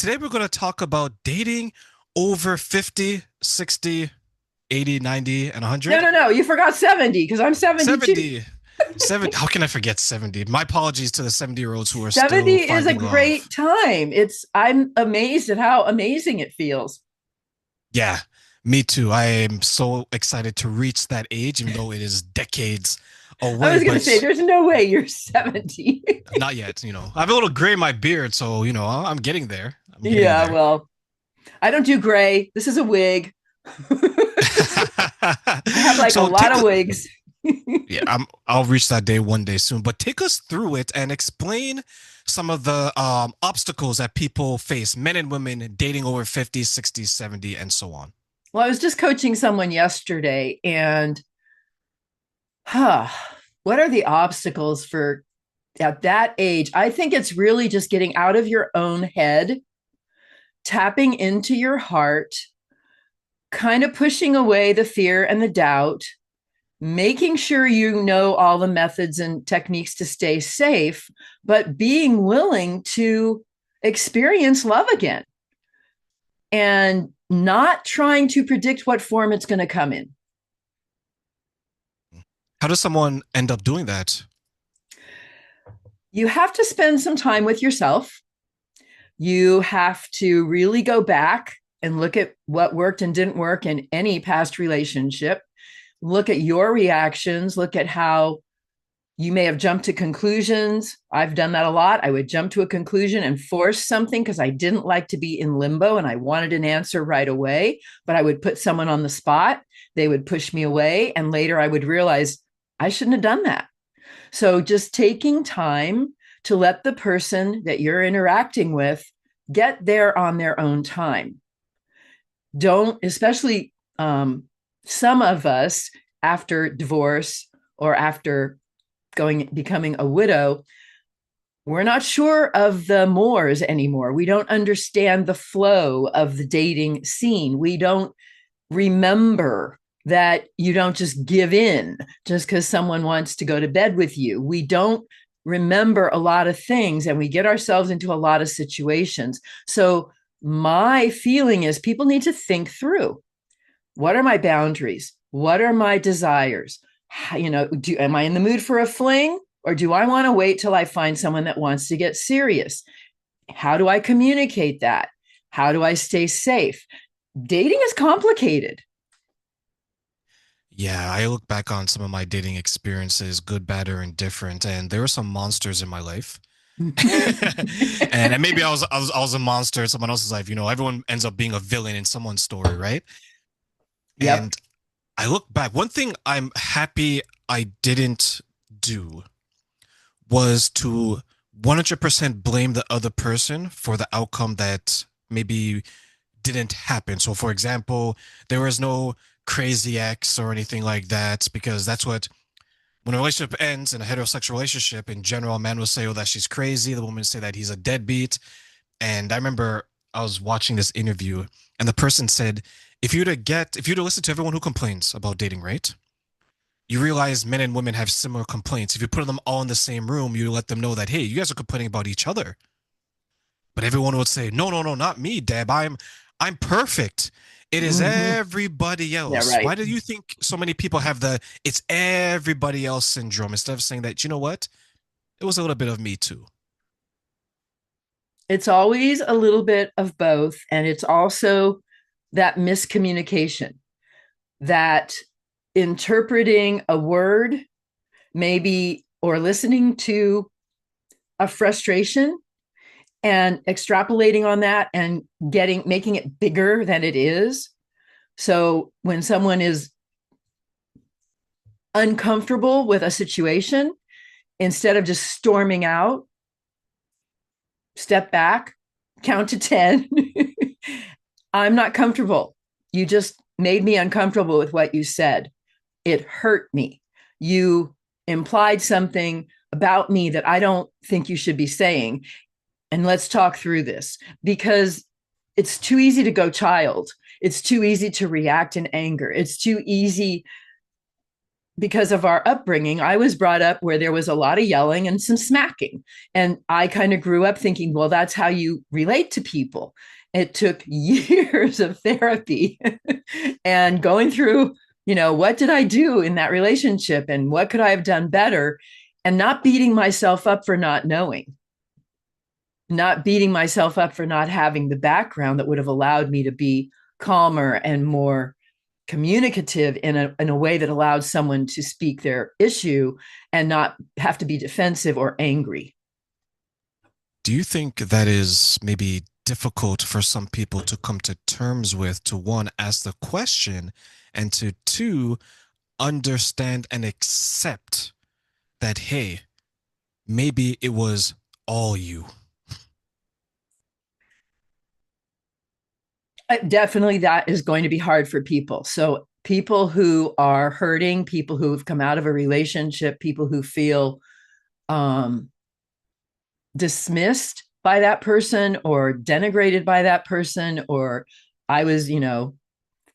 Today we're going to talk about dating over 50, 60, 80, 90, and No, 100. no, no. You forgot 70 because I'm 72. 70. 70. How can I forget 70? My apologies to the 70-year-olds who are still 70 is a finding love. great time. I'm amazed at how amazing it feels. Yeah, me too. I am so excited to reach that age, even though it is decades I away, was going to say, but there's no way you're 70. not yet. I have a little gray in my beard, so, I'm getting there. I'm getting Yeah, there. well, I don't do gray. This is a wig. I have like a So lot take of a, wigs. Yeah, I'll reach that day one day soon. But take us through it and explain some of the obstacles that people face, men and women dating over 50, 60, 70, and so on. Well, I was just coaching someone yesterday, and huh, what are the obstacles for at that age? I think it's really just getting out of your own head, tapping into your heart, kind of pushing away the fear and the doubt, making sure you know all the methods and techniques to stay safe, but being willing to experience love again and not trying to predict what form it's going to come in. How does someone end up doing that? You have to spend some time with yourself. You have to really go back and look at what worked and didn't work in any past relationship. Look at your reactions, look at how you may have jumped to conclusions. I've done that a lot. I would jump to a conclusion and force something because I didn't like to be in limbo and I wanted an answer right away, but I would put someone on the spot. They would push me away. And later I would realize I shouldn't have done that. So just taking time to let the person that you're interacting with get there on their own time. Don't, especially some of us after divorce or after becoming a widow, we're not sure of the mores anymore. We don't understand the flow of the dating scene. We don't remember that you don't just give in just because someone wants to go to bed with you. We don't remember a lot of things and we get ourselves into a lot of situations. So, my feeling is people need to think through what are my boundaries? What are my desires? Am I in the mood for a fling or do I want to wait till I find someone that wants to get serious? How do I communicate that? How do I stay safe? Dating is complicated. Yeah, I look back on some of my dating experiences, good, bad, or indifferent, and there were some monsters in my life. And maybe I was a monster in someone else's life. Everyone ends up being a villain in someone's story, right? Yep. And I look back. One thing I'm happy I didn't do was to 100% blame the other person for the outcome that maybe didn't happen. So, for example, there was no crazy ex or anything like that, because that's what, when a relationship ends in a heterosexual relationship, in general, a man will say, oh, that she's crazy. The woman will say that he's a deadbeat. And I remember I was watching this interview and the person said, if you were to listen to everyone who complains about dating, right? You realize men and women have similar complaints. If you put them all in the same room, you let them know that, hey, you guys are complaining about each other. But everyone would say, no, no, no, not me, Deb. I'm perfect. It is Mm-hmm. everybody Yeah, else. Why right. do you think so many people have the it's everybody else syndrome instead of saying that, you know what? It was a little bit of me too. It's always a little bit of both. And it's also that miscommunication, that interpreting a word, maybe, or listening to a frustration and extrapolating on that and making it bigger than it is. So when someone is uncomfortable with a situation, instead of just storming out, step back, count to 10. I'm not comfortable. You just made me uncomfortable with what you said. It hurt me. You implied something about me that I don't think you should be saying. And let's talk through this because it's too easy to go child. It's too easy to react in anger. It's too easy because of our upbringing, I was brought up where there was a lot of yelling and some smacking. And I kind of grew up thinking, well, that's how you relate to people. It took years of therapy and going through, what did I do in that relationship and what could I have done better? And not beating myself up for not knowing, not beating myself up for not having the background that would have allowed me to be calmer and more communicative in a way that allowed someone to speak their issue and not have to be defensive or angry. Do you think that is maybe difficult for some people to come to terms with, to one, ask the question, and to two, understand and accept that, hey, maybe it was all you? Definitely, that is going to be hard for people. So, people who are hurting, people who have come out of a relationship, people who feel um, dismissed by that person or denigrated by that person, or I was,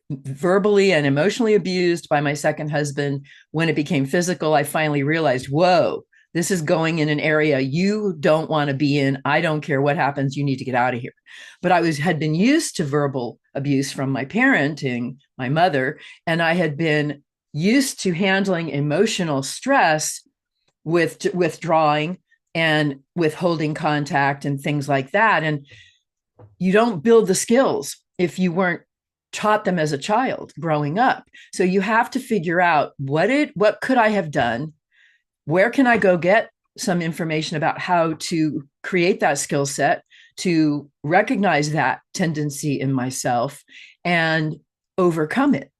verbally and emotionally abused by my second husband. When it became physical, I finally realized, whoa, this is going in an area you don't want to be in. I don't care what happens. You need to get out of here. But had been used to verbal abuse from my parenting, my mother, and I had been used to handling emotional stress with withdrawing and withholding contact and things like that. And you don't build the skills if you weren't taught them as a child growing up. So you have to figure out what could I have done? Where can I go get some information about how to create that skill set, to recognize that tendency in myself and overcome it?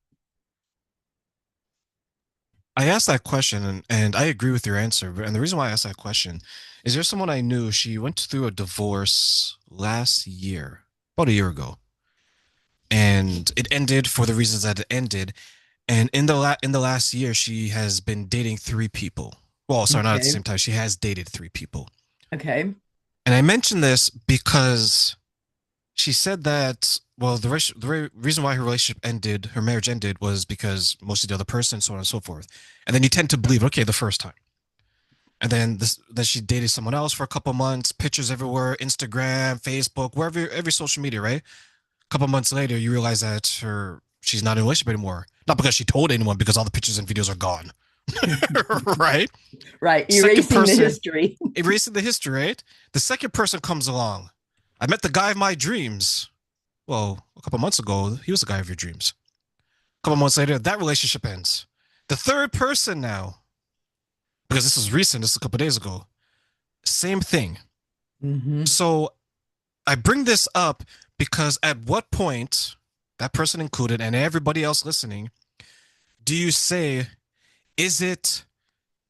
I asked that question, and I agree with your answer. And the reason why I asked that question is, there's someone I knew, she went through a divorce last year, about a year ago. And it ended for the reasons that it ended. And in the last year, she has been dating three people. Well, sorry, not at the Okay. same time. She has dated three people. Okay. And I mentioned this because she said that, well, reason why her relationship ended, her marriage ended, was because mostly the other person, so on and so forth. And then you tend to believe, okay, the first time. And then she dated someone else for a couple months, pictures everywhere, Instagram, Facebook, wherever, every social media, right? A couple months later, you realize that she's not in a relationship anymore. Not because she told anyone, because all the pictures and videos are gone. Right? Right. Second Erasing the person, history. erasing the history, right? The second person comes along. I met the guy of my dreams. Well, a couple months ago, he was the guy of your dreams. A couple months later, that relationship ends. The third person now, because this is recent, this is a couple days ago, same thing. Mm-hmm. So I bring this up because at what point, that person included, and everybody else listening, do you say, is it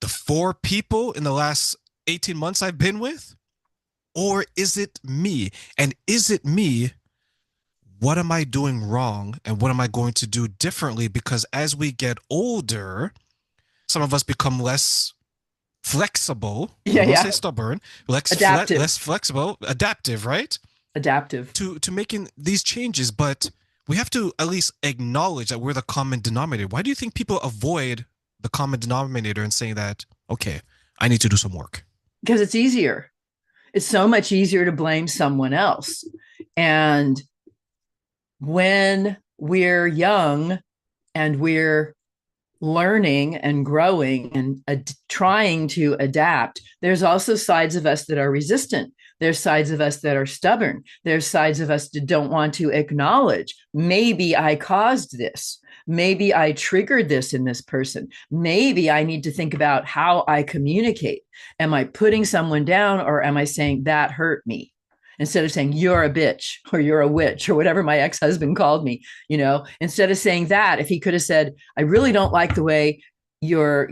the four people in the last 18 months I've been with? Or is it me? And is it me? What am I doing wrong? And what am I going to do differently? Because as we get older, some of us become less flexible. I Yeah. won't say Yeah. stubborn, Adaptive. less flexible, adaptive, right? Adaptive. To making these changes, but we have to at least acknowledge that we're the common denominator. Why do you think people avoid the common denominator and saying that, okay, I need to do some work? Because it's easier. It's so much easier to blame someone else. And when we're young and we're learning and growing and trying to adapt, there's also sides of us that are resistant. There's sides of us that are stubborn. There's sides of us that don't want to acknowledge, maybe I caused this. Maybe I triggered this in this person. Maybe I need to think about how I communicate. Am I putting someone down or am I saying that hurt me? Instead of saying you're a bitch or you're a witch or whatever my ex-husband called me, instead of saying that, if he could have said, I really don't like the way you're,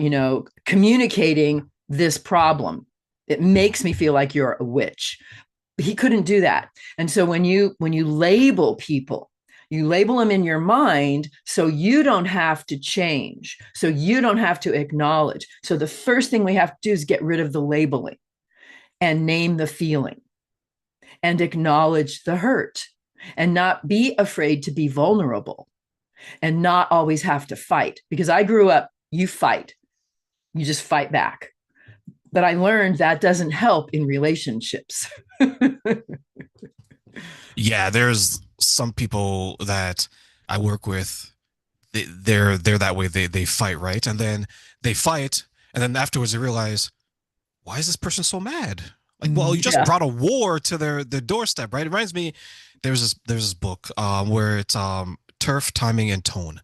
communicating this problem. It makes me feel like you're a witch. He couldn't do that. And so when you label people, you label them in your mind so you don't have to change, so you don't have to acknowledge. So the first thing we have to do is get rid of the labeling and name the feeling and acknowledge the hurt and not be afraid to be vulnerable and not always have to fight. Because I grew up you fight. You just fight back. But I learned that doesn't help in relationships. Yeah, there's some people that I work with. They're that way. They fight, right, and then they fight, and then afterwards they realize, why is this person so mad? Like, well, you just Yeah. brought a war to their doorstep, right? It reminds me, there's this book where it's turf, timing, and tone.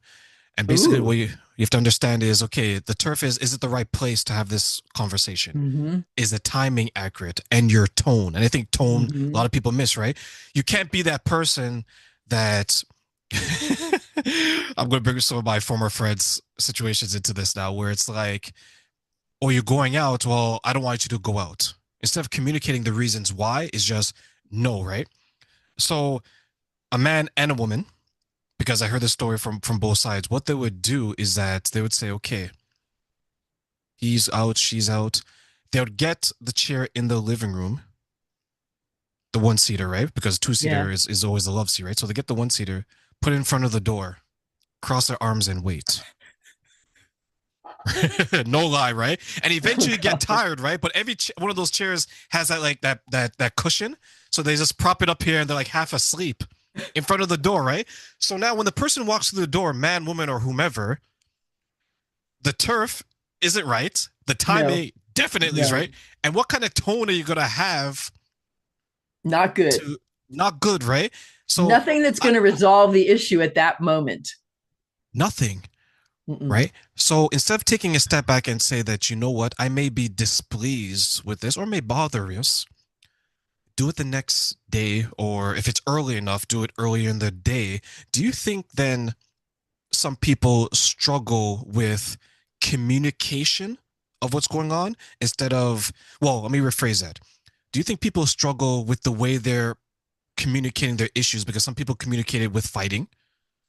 And basically, what Ooh. you have to understand is, okay, the turf is it the right place to have this conversation? Mm-hmm. Is the timing accurate? And your tone. And I think tone, a Mm-hmm. lot of people miss, right? You can't be that person that I'm going to bring some of my former friends' situations into this now, where it's like, oh, you're going out. Well, I don't want you to go out. Instead of communicating the reasons why, is just no, right? So a man and a woman, because I heard this story from both sides. What they would do is that they would say, okay, he's out, she's out. They would get the chair in the living room, the one seater, right? Because two Yeah. seater is always the love seat, right? So they get the one seater, put it in front of the door, cross their arms and wait. No lie, right? And Oh, eventually get God. tired, right? But every one of those chairs has that like that cushion, so they just prop it up here and they're like half asleep in front of the door, right? So now when the person walks through the door, man, woman, or whomever, the turf isn't right. The No, timing definitely is no, right. And what kind of tone are you gonna have not good. to not good, right? So Nothing that's I, going to resolve the issue at that moment. nothing, Mm-mm. right? So instead of taking a step back and say that, you know what, I may be displeased with this or may bother us, do it the next day, or if it's early enough, do it earlier in the day. Do you think then some people struggle with communication of what's going on instead of, well, let me rephrase that. Do you think people struggle with the way they're communicating their issues? Because some people communicate it with fighting,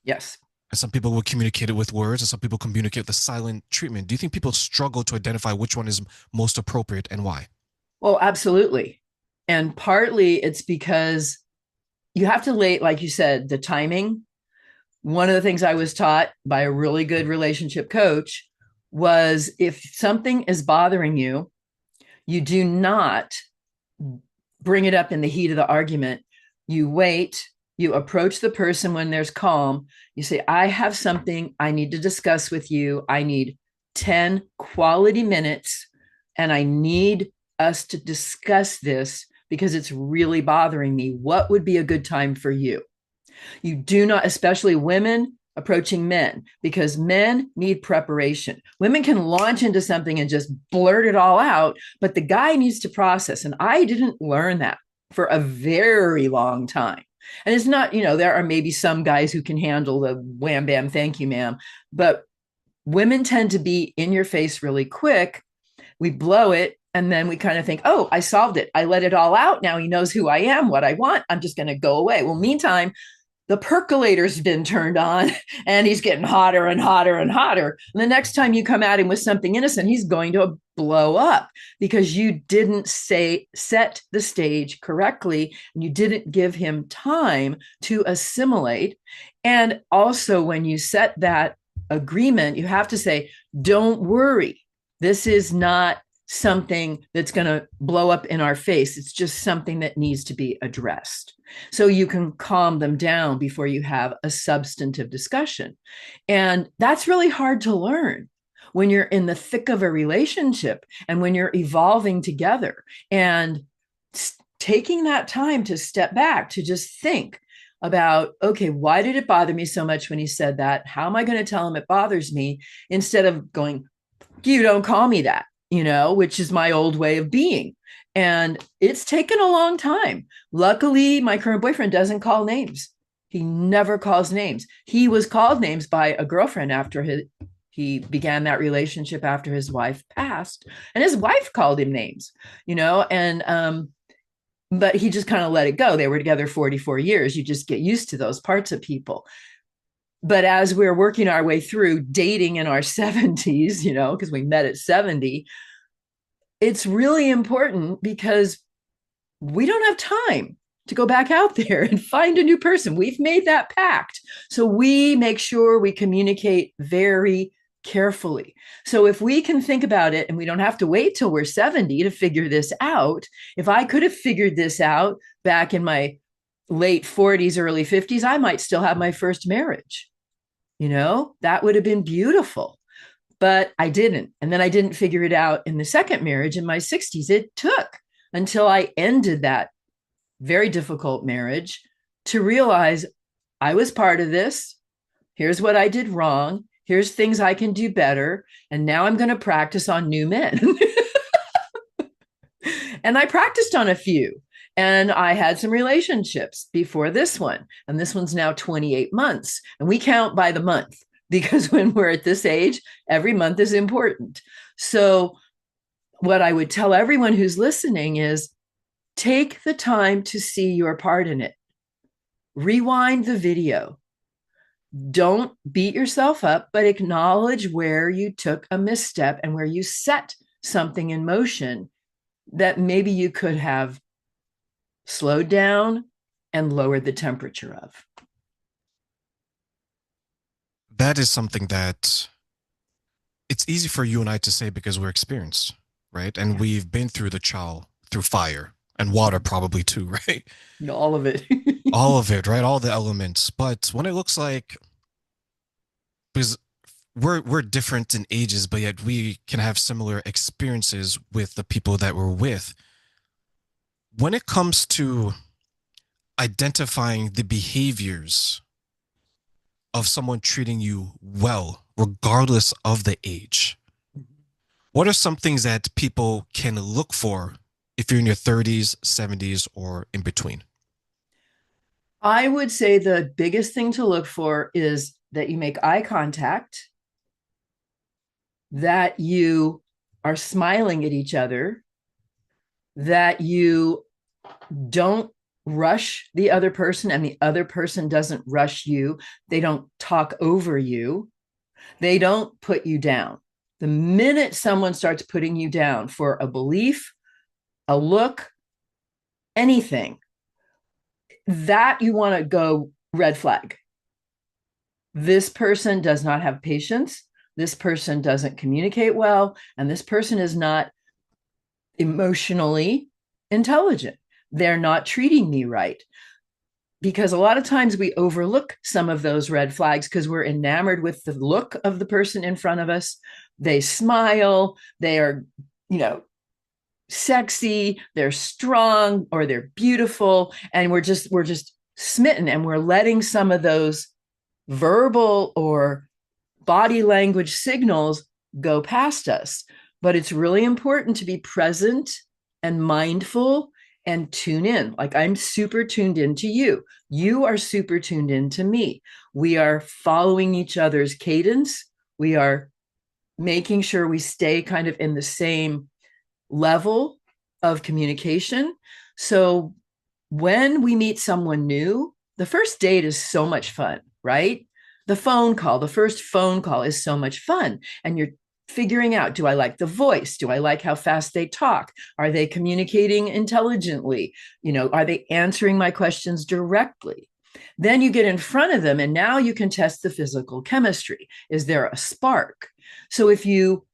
Yes. and some people will communicate it with words, and some people communicate the silent treatment. Do you think people struggle to identify which one is most appropriate and why? Well, absolutely. And partly it's because you have to lay, like you said, the timing. One of the things I was taught by a really good relationship coach was if something is bothering you, you do not bring it up in the heat of the argument. You wait, you approach the person when there's calm. You say, I have something I need to discuss with you. I need 10 quality minutes and I need us to discuss this because it's really bothering me. What would be a good time for you? You do not, especially women approaching men, because men need preparation. Women can launch into something and just blurt it all out, but the guy needs to process. And I didn't learn that for a very long time. And it's not, there are maybe some guys who can handle the wham bam, thank you, ma'am. But women tend to be in your face really quick. We blow it. And then we kind of think, oh, I solved it. I let it all out. Now he knows who I am, what I want. I'm just going to go away. Well, meantime, the percolator's been turned on and he's getting hotter and hotter and hotter. And the next time you come at him with something innocent, he's going to blow up because you didn't set the stage correctly and you didn't give him time to assimilate. And also, when you set that agreement, you have to say, don't worry. This is not something that's going to blow up in our face. It's just something that needs to be addressed. So you can calm them down before you have a substantive discussion. And that's really hard to learn when you're in the thick of a relationship and when you're evolving together and taking that time to step back to just think about, okay, why did it bother me so much when he said that? How am I going to tell him it bothers me instead of going, you don't call me that, which is my old way of being. And it's taken a long time. Luckily, my current boyfriend doesn't call names. He never calls names. He was called names by a girlfriend after he began that relationship after his wife passed. And his wife called him names, and but he just kind of let it go. They were together 44 years. You just get used to those parts of people. But as we're working our way through dating in our 70s, because we met at 70, it's really important because we don't have time to go back out there and find a new person. We've made that pact. So we make sure we communicate very carefully. So if we can think about it and we don't have to wait till we're 70 to figure this out, if I could have figured this out back in my late 40s, early 50s, I might still have my first marriage. That would have been beautiful. But I didn't. And then I didn't figure it out in the second marriage in my 60s. It took until I ended that very difficult marriage to realize I was part of this. Here's what I did wrong. Here's things I can do better. And now I'm going to practice on new men. And I practiced on a few. And I had some relationships before this one. And this one's now 28 months. And we count by the month because when we're at this age, every month is important. So, what I would tell everyone who's listening is take the time to see your part in it. Rewind the video. Don't beat yourself up, but acknowledge where you took a misstep and where you set something in motion that maybe you could have slowed down and lowered the temperature of. That is something that it's easy for you and I to say because we're experienced, right? And Yeah. we've been through the trial, through fire and water, probably too, right? All of it. All of it, right? All the elements. But when it looks like, because we're different in ages, but yet we can have similar experiences with the people that we're with. When it comes to identifying the behaviors of someone treating you well, regardless of the age, what are some things that people can look for if you're in your 30s, 70s, or in between? I would say the biggest thing to look for is that you make eye contact, that you are smiling at each other, that you don't rush the other person and the other person doesn't rush you. They don't talk over you. They don't put you down. The minute someone starts putting you down for a belief, a look, anything, that you want to go red flag. This person does not have patience. This person doesn't communicate well. And this person is not emotionally intelligent. They're not treating me right. Because a lot of times we overlook some of those red flags because we're enamored with the look of the person in front of us. They smile, they are, you know, sexy, they're strong, or they're beautiful, and we're just smitten, and we're letting some of those verbal or body language signals go past us. But it's really important to be present and mindful and tune in. Like, I'm super tuned into you. You are super tuned into me. We are following each other's cadence. We are making sure we stay kind of in the same level of communication. So when we meet someone new, the first date is so much fun, right? The first phone call is so much fun. And you're figuring out, do I like the voice? Do I like how fast they talk? Are they communicating intelligently? Are they answering my questions directly? Then you get in front of them and now you can test the physical chemistry. Is there a spark? So if you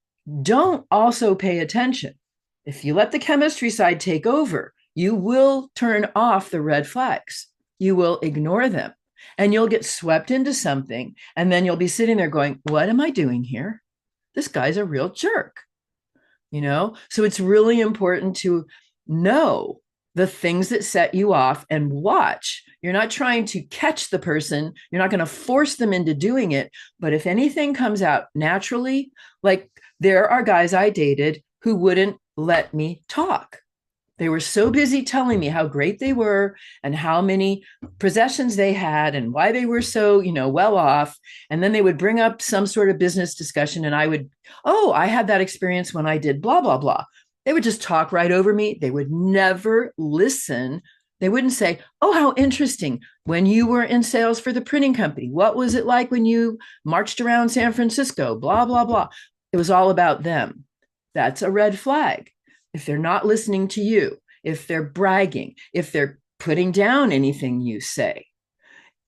don't also pay attention, if you let the chemistry side take over, you will turn off the red flags. You will ignore them and you'll get swept into something. And then you'll be sitting there going, what am I doing here? This guy's a real jerk. So it's really important to know the things that set you off and watch. You're not trying to catch the person. You're not going to force them into doing it. But if anything comes out naturally, like there are guys I dated who wouldn't let me talk. They were so busy telling me how great they were and how many possessions they had and why they were so, well off. And then they would bring up some sort of business discussion and I had that experience when I did blah, blah, blah. They would just talk right over me. They would never listen. They wouldn't say, oh, how interesting. When you were in sales for the printing company, what was it like when you marched around San Francisco? Blah, blah, blah. It was all about them. That's a red flag. If they're not listening to you, if they're bragging, if they're putting down anything you say,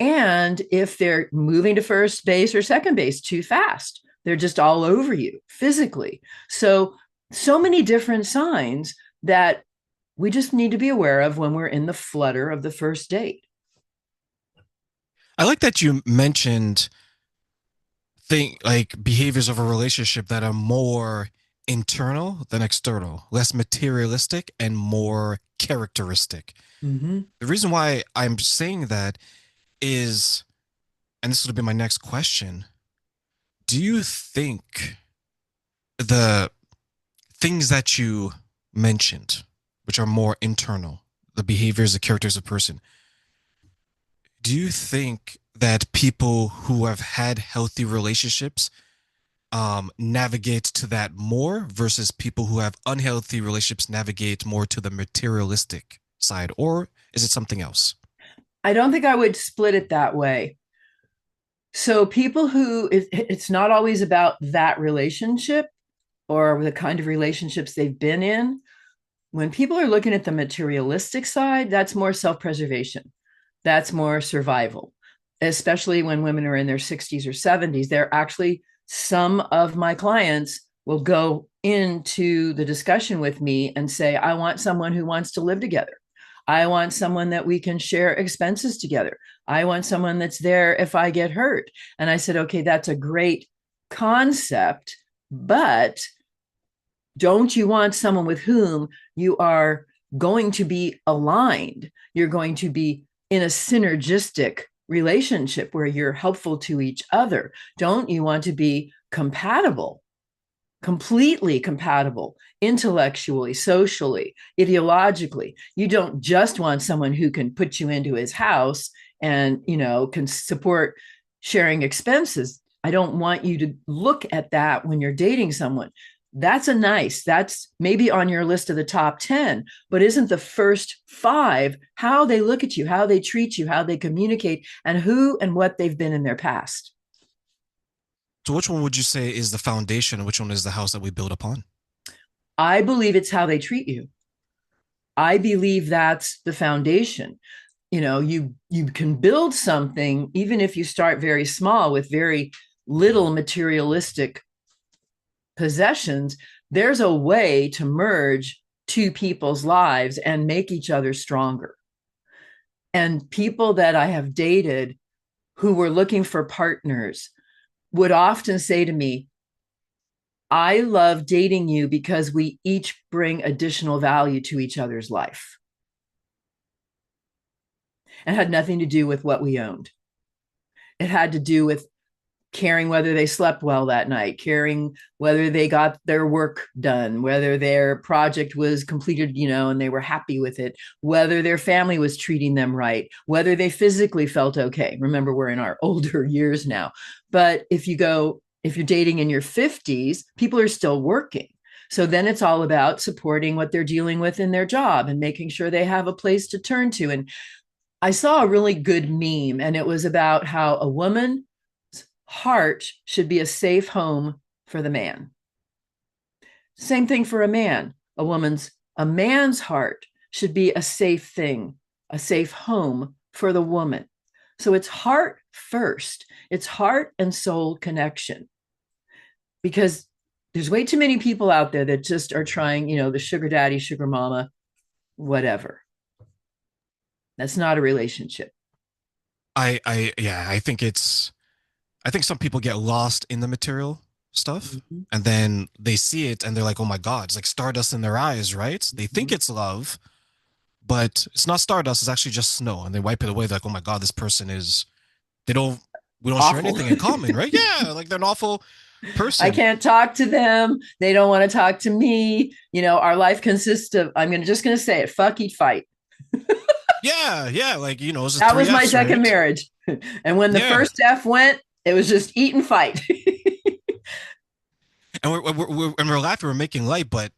and if they're moving to first base or second base too fast, They're just all over you physically. So many different signs that we just need to be aware of when we're in the flutter of the first date. I like that you mentioned think like behaviors of a relationship that are more internal than external, less materialistic and more characteristic. Mm-hmm. The reason why I'm saying that is, and this would be my next question, do you think the things that you mentioned, which are more internal, the behaviors, the characters of a person, do you think that people who have had healthy relationships navigate to that more versus people who have unhealthy relationships navigate more to the materialistic side, or is it something else? I don't think I would split it that way. So people who it's not always about that relationship or the kind of relationships they've been in. When people are looking at the materialistic side, that's more self-preservation. That's more survival, especially when women are in their 60s or 70s. They're actually, some of my clients will go into the discussion with me and say, I want someone who wants to live together. I want someone that we can share expenses together. I want someone that's there if I get hurt. And I said, okay, that's a great concept, but don't you want someone with whom you are going to be aligned? You're going to be in a synergistic relationship where you're helpful to each other. Don't you want to be compatible, completely compatible, intellectually, socially, ideologically? You don't just want someone who can put you into his house and, can support sharing expenses. I don't want you to look at that when you're dating someone. That's maybe on your list of the top 10, but isn't the first five how they look at you, how they treat you, how they communicate, and who and what they've been in their past? So, which one would you say is the foundation, and which one is the house that we build upon? I believe it's how they treat you. I believe that's the foundation. You can build something even if you start very small with very little materialistic possessions. There's a way to merge two people's lives and make each other stronger. And people that I have dated who were looking for partners would often say to me, I love dating you because we each bring additional value to each other's life. And had nothing to do with what we owned. It had to do with caring whether they slept well that night, caring whether they got their work done, whether their project was completed, and they were happy with it, whether their family was treating them right, whether they physically felt okay. Remember, we're in our older years now. But if you're dating in your 50s, people are still working. So then it's all about supporting what they're dealing with in their job and making sure they have a place to turn to. And I saw a really good meme, and it was about how a woman's heart should be a safe home for the man. Same thing for a man. A man's heart should be a safe thing, a safe home for the woman. So it's heart first. It's heart and soul connection. Because there's way too many people out there that just are trying, the sugar daddy, sugar mama, whatever. That's not a relationship. Yeah, I think some people get lost in the material stuff, Mm-hmm. and then they see it and they're like, oh my God, it's like stardust in their eyes, right? They think Mm-hmm. it's love, but it's not stardust, it's actually just snow. And they wipe it away. They're like, oh my God, this person is, they don't, we don't share Awful. anything in common, right? Yeah, like they're an awful I person. can't talk to them. They don't want to talk to me. Our life consists of, just going to say it, fuck, eat, fight. Yeah, yeah, like, it's the That three was my F's, second right? marriage. And when the Yeah. first F went, it was just eat and fight. And we're laughing, we're making light, but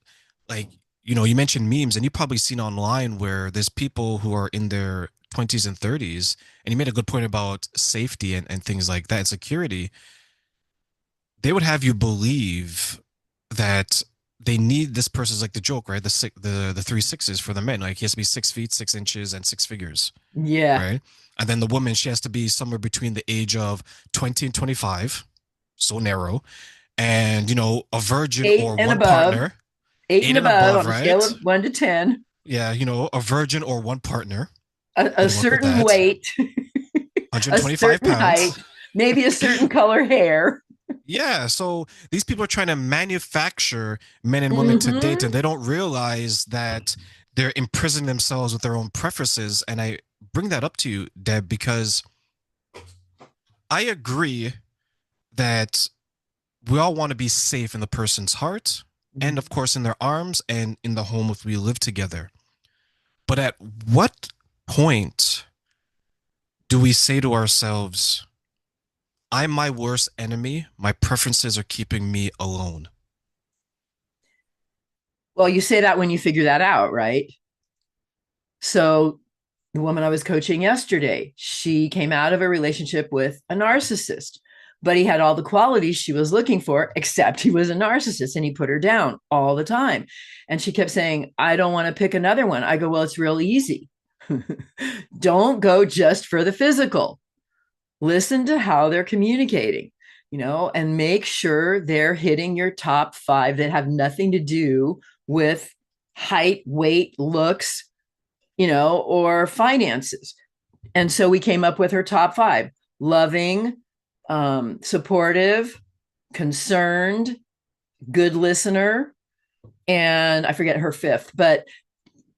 like, you mentioned memes, and you've probably seen online where there's people who are in their 20s and 30s, and you made a good point about safety and things like that and security. They would have you believe that they need this person's like the joke, right? The three sixes for the men. Like he has to be 6 feet, 6 inches, and six figures, Yeah. right? And then the woman, she has to be somewhere between the age of 20 and 25, so narrow. and a virgin Eight or and one above, partner, eight and eight and above above, on a scale right? of 1 to 10, Yeah, a virgin or one partner. a Good luck with certain that. weight, a 125 certain height, pounds. maybe a certain color hair. Yeah, so these people are trying to manufacture men and women to date, and Mm-hmm. they don't realize that they're imprisoning themselves with their own preferences. And I bring that up to you, Deb, because I agree that we all want to be safe in the person's heart, and of course in their arms and in the home if we live together. But at what point do we say to ourselves, I'm my worst enemy, my preferences are keeping me alone? Well, you say that when you figure that out, right? So the woman I was coaching yesterday, she came out of a relationship with a narcissist, but he had all the qualities she was looking for, except he was a narcissist and he put her down all the time. And she kept saying, I don't want to pick another one. I go, well, it's real easy. Don't go just for the physical. Listen to how they're communicating, and make sure they're hitting your top five that have nothing to do with height, weight, looks, or finances. And so we came up with her top five: loving, supportive, concerned, good listener, and I forget her fifth, but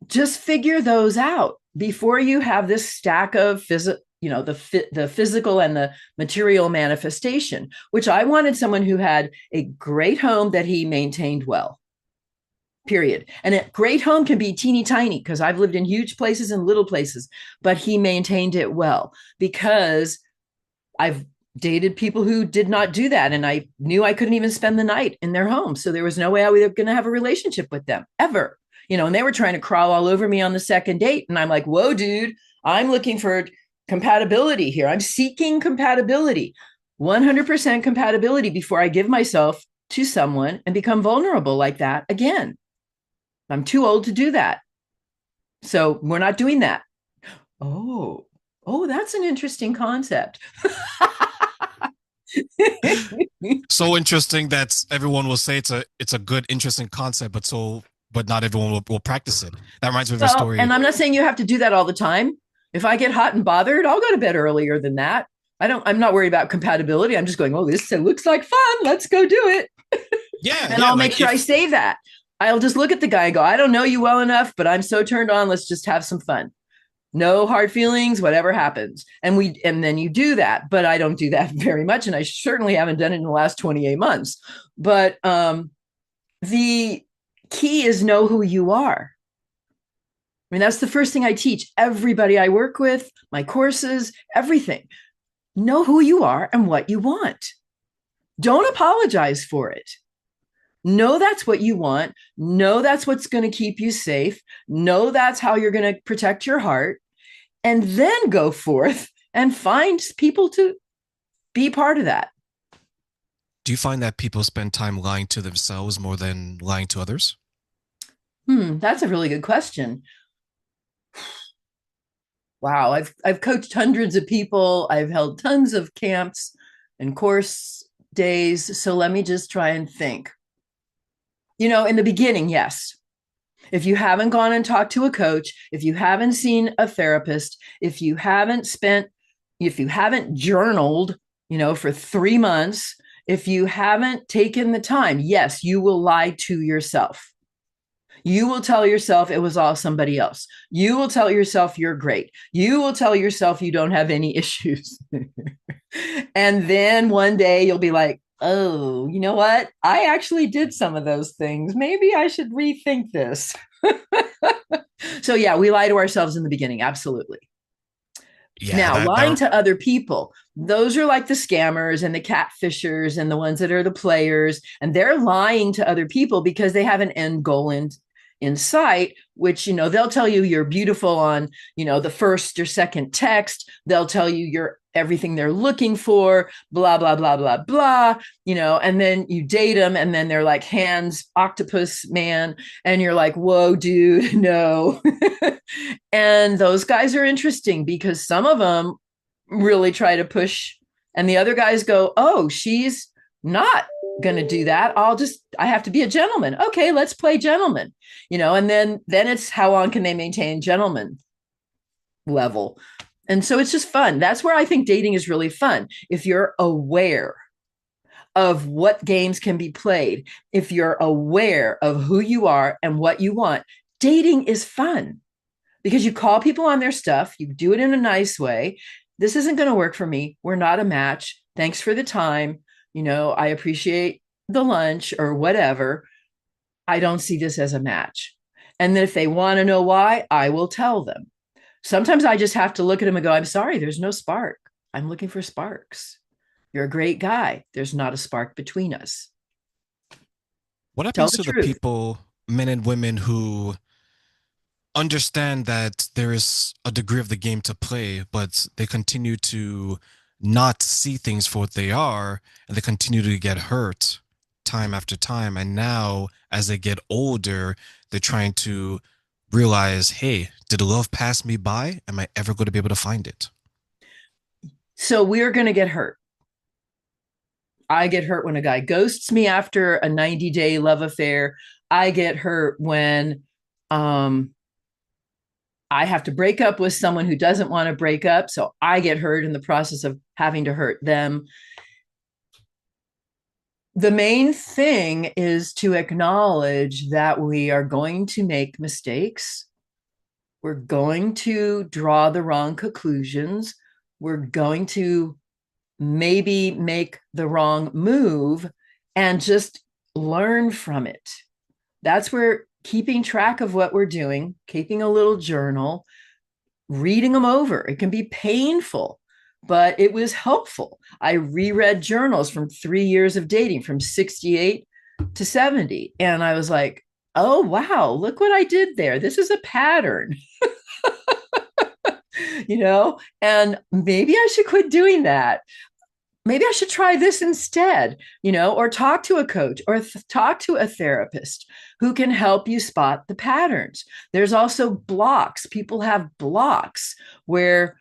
just figure those out before you have this stack of the physical and the material manifestation, which I wanted someone who had a great home that he maintained well, period. And a great home can be teeny tiny, because I've lived in huge places and little places, but he maintained it well, because I've dated people who did not do that, and I knew I couldn't even spend the night in their home, so there was no way I was going to have a relationship with them ever. And they were trying to crawl all over me on the second date, and I'm like, whoa, dude, I'm looking for compatibility here. I'm seeking compatibility, 100% compatibility, before I give myself to someone and become vulnerable like that again. I'm too old to do that. So we're not doing that. Oh, oh, that's an interesting concept. So interesting that everyone will say it's a good, interesting concept, but not everyone will practice it. That reminds me of a Well, story. and I'm not saying you have to do that all the time. If I get hot and bothered, I'll go to bed earlier than that. I'm not worried about compatibility. I'm just going, oh, this looks like fun. Let's go do it. Yeah, And yeah. I'll make Like sure I if say that. I'll just look at the guy and go, I don't know you well enough, but I'm so turned on. Let's just have some fun. No hard feelings, whatever happens. And then you do that. But I don't do that very much. And I certainly haven't done it in the last 28 months. But the key is know who you are. I mean, that's the first thing I teach everybody I work with, my courses, everything. Know who you are and what you want. Don't apologize for it. Know that's what you want. Know that's what's going to keep you safe. Know that's how you're going to protect your heart. And then go forth and find people to be part of that. Do you find that people spend time lying to themselves more than lying to others? That's a really good question. Wow, I've coached hundreds of people. I've held tons of camps and course days. So let me just try and think. In the beginning, yes. If you haven't gone and talked to a coach, if you haven't seen a therapist, if you haven't journaled, for 3 months, if you haven't taken the time, yes, you will lie to yourself. You will tell yourself it was all somebody else. You will tell yourself you're great. You will tell yourself you don't have any issues. And then one day you'll be like, oh, you know what? I actually did some of those things. Maybe I should rethink this. So, yeah, we lie to ourselves in the beginning. Absolutely. Yeah, Now, lying that to other people, those are like the scammers and the catfishers and the ones that are the players. And they're lying to other people because they have an end goal in sight, which, they'll tell you you're beautiful on, the first or second text. They'll tell you you're everything they're looking for, blah, blah, blah, blah, blah, and then you date them and then they're like hands, octopus man. And you're like, whoa, dude, no. And those guys are interesting because some of them really try to push, and the other guys go, oh, she's not going to do that. I have to be a gentleman. Okay, let's play gentleman, and then it's how long can they maintain gentleman level. And so it's just fun. That's where I think dating is really fun. If you're aware of what games can be played, if you're aware of who you are and what you want, dating is fun because you call people on their stuff, you do it in a nice way. This isn't going to work for me. We're not a match. Thanks for the time. I appreciate the lunch or whatever. I don't see this as a match. And then if they want to know why, I will tell them. Sometimes I just have to look at them and go, I'm sorry, there's no spark. I'm looking for sparks. You're a great guy. There's not a spark between us. What Tell happens the to the truth. people, men and women, who understand that there is a degree of the game to play, but they continue to not see things for what they are, and they continue to get hurt time after time. And now, as they get older, they're trying to realize, hey, did love pass me by? Am I ever going to be able to find it? So we're going to get hurt. I get hurt when a guy ghosts me after a 90-day love affair. I get hurt when um, I have to break up with someone who doesn't want to break up. So I get hurt in the process of having to hurt them. The main thing is to acknowledge that we are going to make mistakes. We're going to draw the wrong conclusions. We're going to maybe make the wrong move and just learn from it. That's where keeping track of what we're doing, keeping a little journal, reading them over. It can be painful, but it was helpful. I reread journals from 3 years of dating from 68 to 70. And I was like, oh, wow, look what I did there. This is a pattern, and maybe I should quit doing that. Maybe I should try this instead, or talk to a coach or talk to a therapist who can help you spot the patterns. There's also blocks. People have blocks where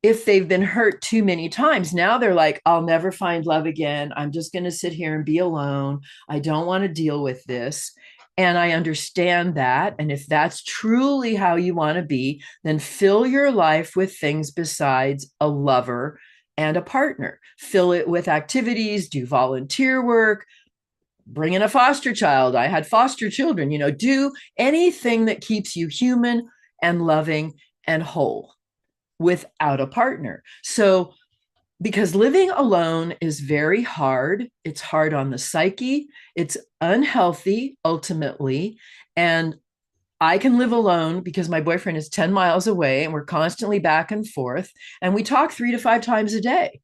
if they've been hurt too many times, now they're like, I'll never find love again. I'm just going to sit here and be alone. I don't want to deal with this. And I understand that. And if that's truly how you want to be, then fill your life with things besides a lover and a partner. Fill it with activities, do volunteer work, bring in a foster child. I had foster children, do anything that keeps you human and loving and whole without a partner. So, because living alone is very hard, it's hard on the psyche, it's unhealthy ultimately. And I can live alone because my boyfriend is 10 miles away and we're constantly back and forth. And we talk 3 to 5 times a day.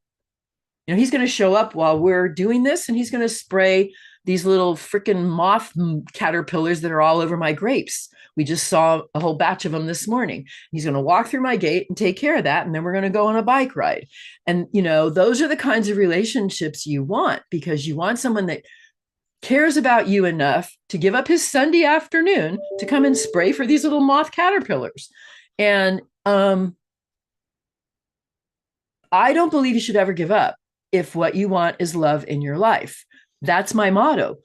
He's going to show up while we're doing this and he's going to spray these little freaking moth caterpillars that are all over my grapes. We just saw a whole batch of them this morning. He's going to walk through my gate and take care of that. And then we're going to go on a bike ride. And, those are the kinds of relationships you want because you want someone that cares about you enough to give up his Sunday afternoon to come and spray for these little moth caterpillars. And I don't believe you should ever give up if what you want is love in your life. That's my motto.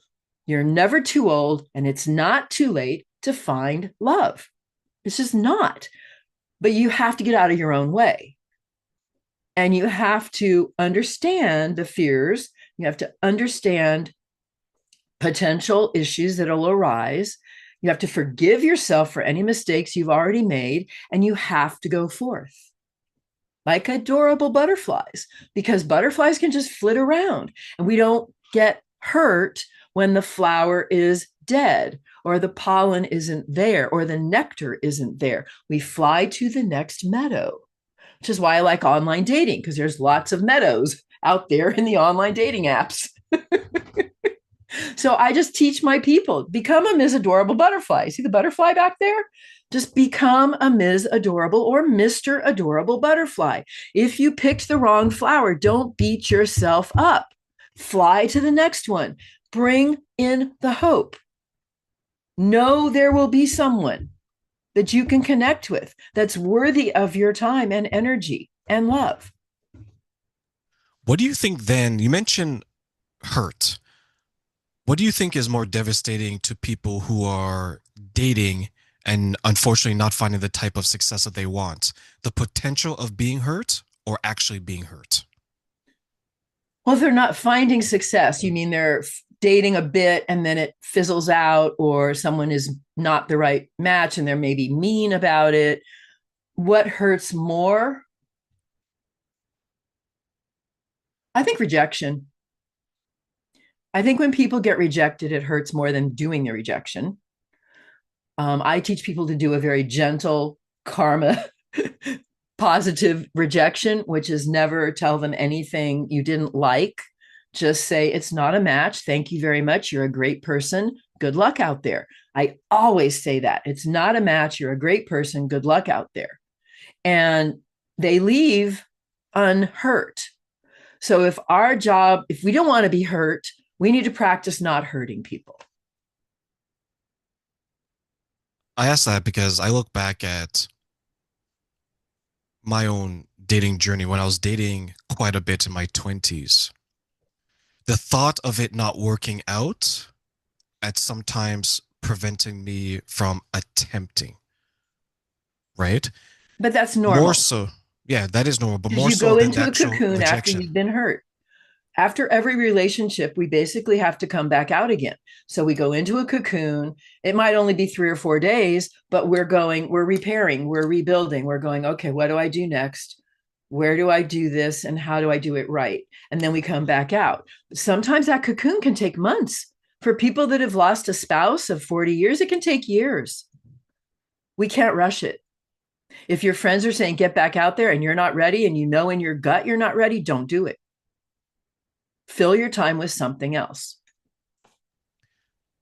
You're never too old and it's not too late to find love. It's just not. But you have to get out of your own way. And you have to understand the fears. You have to understand potential issues that will arise. You have to forgive yourself for any mistakes you've already made, and you have to go forth like adorable butterflies because butterflies can just flit around and we don't get hurt when the flower is dead or the pollen isn't there or the nectar isn't there. We fly to the next meadow, which is why I like online dating because there's lots of meadows out there in the online dating apps. So I just teach my people become a Ms. Adorable Butterfly. See the butterfly back there? Just become a Ms. Adorable or Mr. Adorable Butterfly. If you picked the wrong flower, don't beat yourself up. Fly to the next one. Bring in the hope. Know there will be someone that you can connect with that's worthy of your time and energy and love. What do you think then? You mentioned hurt. What do you think is more devastating to people who are dating and unfortunately not finding the type of success that they want? The potential of being hurt or actually being hurt? Well, if they're not finding success, you mean they're dating a bit and then it fizzles out, or someone is not the right match and they're maybe mean about it. What hurts more? I think rejection. I think when people get rejected, it hurts more than doing the rejection. I teach people to do a very gentle karma positive rejection, which is never tell them anything you didn't like. Just say, it's not a match. Thank you very much. You're a great person. Good luck out there. I always say that. It's not a match. You're a great person. Good luck out there. And they leave unhurt. So if we don't want to be hurt, we need to practice not hurting people. I ask that because I look back at my own dating journey when I was dating quite a bit in my 20s. The thought of it not working out at sometimes preventing me from attempting, right? But that's More normal so, yeah, that is normal, but because more you so go than the into a actual cocoon after rejection. you've been hurt. After every relationship, we basically have to come back out again. So we go into a cocoon. It might only be 3 or 4 days, but we're repairing, we're rebuilding, we're going, okay, what do I do next? Where do I do this? And how do I do it right? And then we come back out. Sometimes that cocoon can take months. For people that have lost a spouse of 40 years, it can take years. We can't rush it. If your friends are saying, get back out there and you're not ready, and you know in your gut you're not ready, don't do it. Fill your time with something else.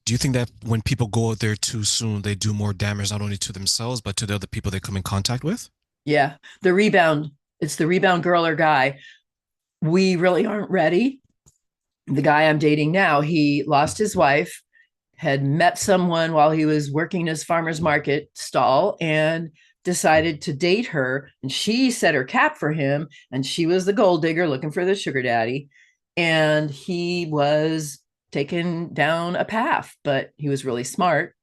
Do you think that when people go out there too soon, they do more damage not only to themselves, but to the other people they come in contact with? Yeah. The rebound, it's the rebound girl or guy. We really aren't ready. The guy I'm dating now, he lost his wife, had met someone while he was working in his farmer's market stall, and decided to date her. And she set her cap for him. And she was the gold digger looking for the sugar daddy. And he was taken down a path, but he was really smart.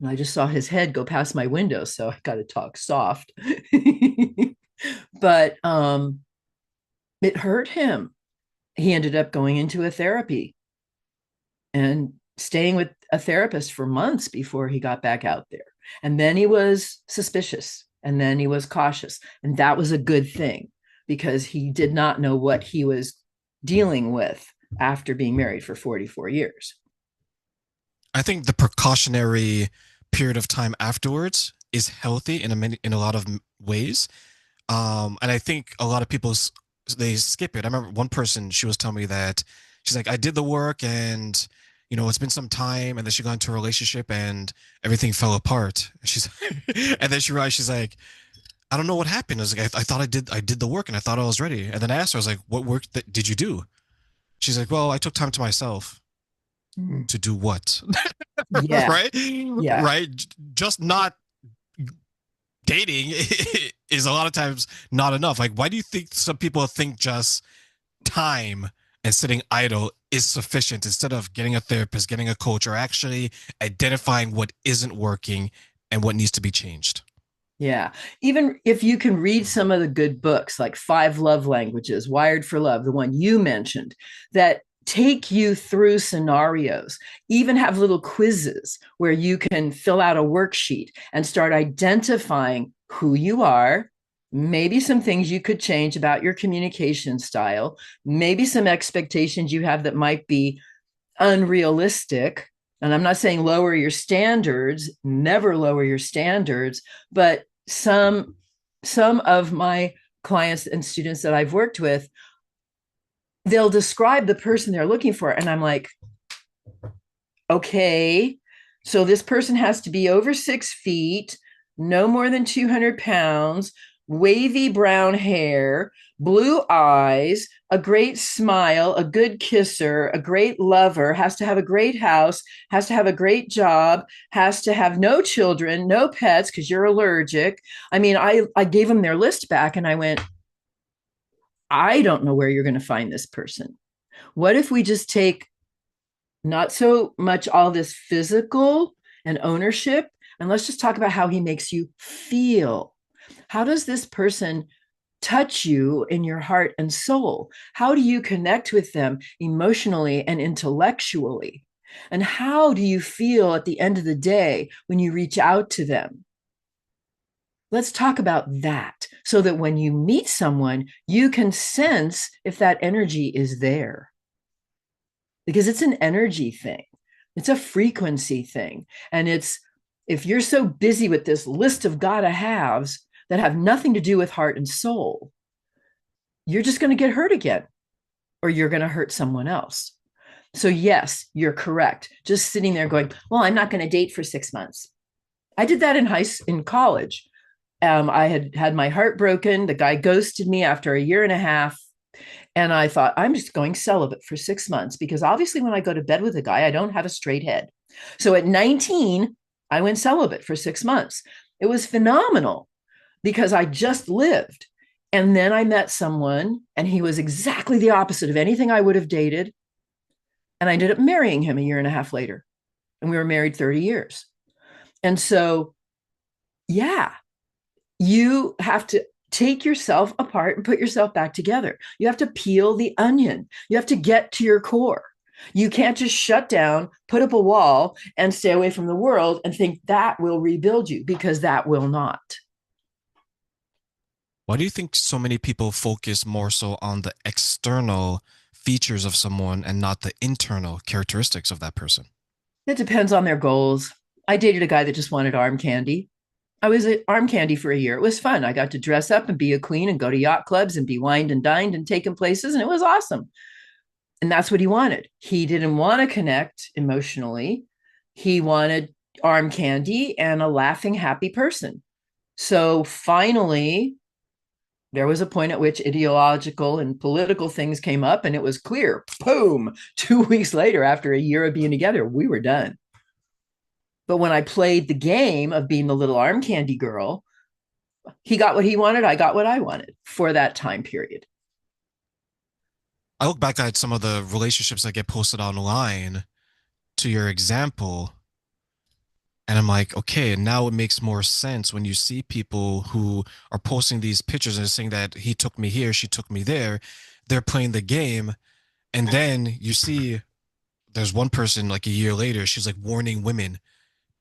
And I just saw his head go past my window. So I got to talk soft. But it hurt him. He ended up going into a therapy and staying with a therapist for months before he got back out there. And then he was suspicious, and then he was cautious. And that was a good thing because he did not know what he was dealing with after being married for 44 years. I think the precautionary period of time afterwards is healthy in a lot of ways. And I think a lot of people they skip it. I remember one person, she was telling me that she's like, I did the work and it's been some time, and then she got into a relationship and everything fell apart. She's and then she realized, she's like, I don't know what happened. I was like, I thought I did the work and I thought I was ready. And then I asked her, I was like, what work did you do? She's like, well, I took time to myself. Mm. To do what? Yeah. Right? Yeah. Right? Just not dating is a lot of times not enough. Like, why do you think some people think just time and sitting idle is sufficient instead of getting a therapist, getting a coach, or actually identifying what isn't working and what needs to be changed? Yeah. Even if you can read some of the good books, like Five Love Languages, Wired for Love, the one you mentioned, that take you through scenarios, even have little quizzes where you can fill out a worksheet and start identifying who you are, maybe some things you could change about your communication style, maybe some expectations you have that might be unrealistic. And I'm not saying lower your standards, never lower your standards, but some of my clients and students that I've worked with, they'll describe the person they're looking for, and I'm like, okay, so this person has to be over 6 feet, no more than 200 pounds, wavy brown hair, blue eyes, a great smile, a good kisser, a great lover, has to have a great house, has to have a great job, has to have no children, no pets because you're allergic. I mean, I gave them their list back and I went, I don't know where you're going to find this person. What if we just take not so much all this physical and ownership, and let's just talk about how he makes you feel? How does this person touch you in your heart and soul? How do you connect with them emotionally and intellectually? And how do you feel at the end of the day when you reach out to them? Let's talk about that so that when you meet someone, you can sense if that energy is there, because it's an energy thing, it's a frequency thing. And it's, if you're so busy with this list of gotta haves that have nothing to do with heart and soul, you're just going to get hurt again, or you're going to hurt someone else. So, yes, you're correct. Just sitting there going, well, I'm not going to date for 6 months. I did that in college. I had my heart broken. The guy ghosted me after a year and a half. And I thought, I'm just going celibate for 6 months because obviously, when I go to bed with a guy, I don't have a straight head. So at 19, I went celibate for 6 months. It was phenomenal because I just lived. And then I met someone, and he was exactly the opposite of anything I would have dated. And I ended up marrying him a year and a half later. And we were married 30 years. And so, yeah, you have to take yourself apart and put yourself back together. You have to peel the onion. You have to get to your core. You can't just shut down, put up a wall, and stay away from the world and think that will rebuild you, because that will not. Why do you think so many people focus more so on the external features of someone and not the internal characteristics of that person? It depends on their goals. I dated a guy that just wanted arm candy. I was at arm candy for a year. It was fun. I got to dress up and be a queen and go to yacht clubs and be wined and dined and taken places, and it was awesome. And that's what he wanted. He didn't want to connect emotionally. He wanted arm candy and a laughing, happy person. So finally, there was a point at which ideological and political things came up, and it was clear. Boom. 2 weeks later, after a year of being together, we were done. But when I played the game of being the little arm candy girl, he got what he wanted. I got what I wanted for that time period. I look back at some of the relationships that get posted online to your example, and I'm like, okay, now it makes more sense when you see people who are posting these pictures and saying that he took me here, she took me there. They're playing the game. And then you see there's one person like a year later, she's like warning women,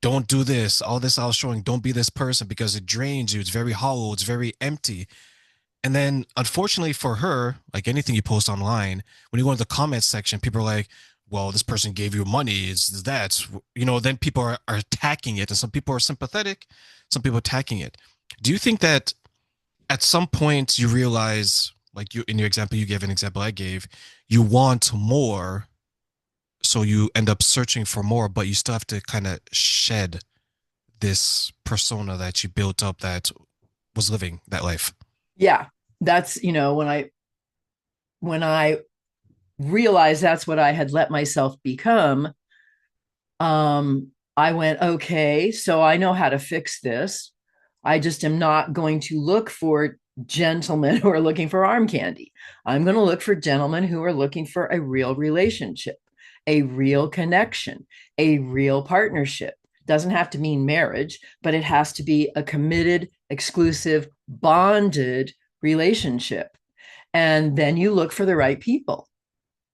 don't do this. All this I was showing, don't be this person because it drains you. It's very hollow, it's very empty. And then, unfortunately for her, like anything you post online, when you go into the comments section, people are like, well, this person gave you money. It's that, then people are attacking it. And some people are sympathetic, some people attacking it. Do you think that at some point you realize, like you in your example, you gave an example I gave, you want more. So you end up searching for more, but you still have to kind of shed this persona that you built up that was living that life? Yeah, that's, when I realized that's what I had let myself become, I went, okay, so I know how to fix this. I just am not going to look for gentlemen who are looking for arm candy. I'm going to look for gentlemen who are looking for a real relationship, a real connection, a real partnership. Doesn't have to mean marriage, but it has to be a committed, exclusive, bonded relationship. And then you look for the right people,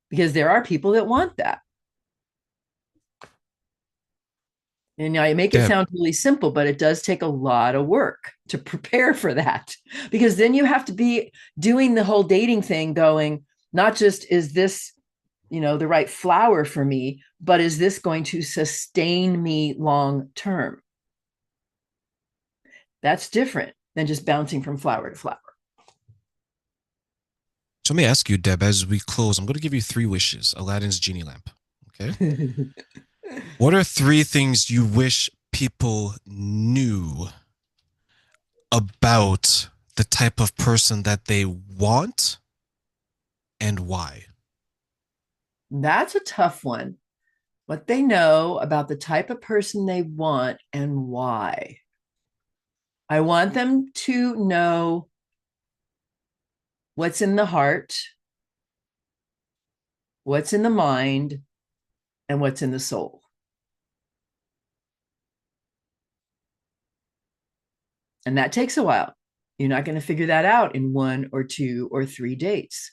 because there are people that want that. And I make it Deb, sound really simple, but it does take a lot of work to prepare for that, because then you have to be doing the whole dating thing, going, not just is this, the right flower for me, but is this going to sustain me long term? That's different than just bouncing from flower to flower. so let me ask you, Deb, as we close, I'm going to give you three wishes, Aladdin's genie lamp. Okay. What are three things you wish people knew about the type of person that they want and why? That's a tough one. What they know about the type of person they want and why. I want them to know what's in the heart. what's in the mind and what's in the soul. And that takes a while. You're not going to figure that out in 1 or 2 or 3 dates.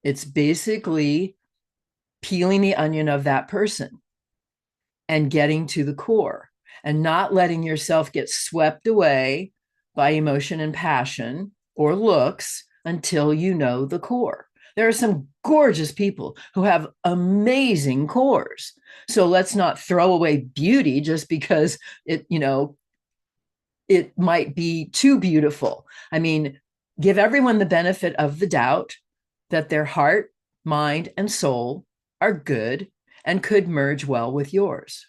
It's basically peeling the onion of that person and getting to the core and not letting yourself get swept away by emotion and passion or looks until you know the core. There are some gorgeous people who have amazing cores. So let's not throw away beauty just because it might be too beautiful. I mean, give everyone the benefit of the doubt that their heart, mind, and soul are good and could merge well with yours.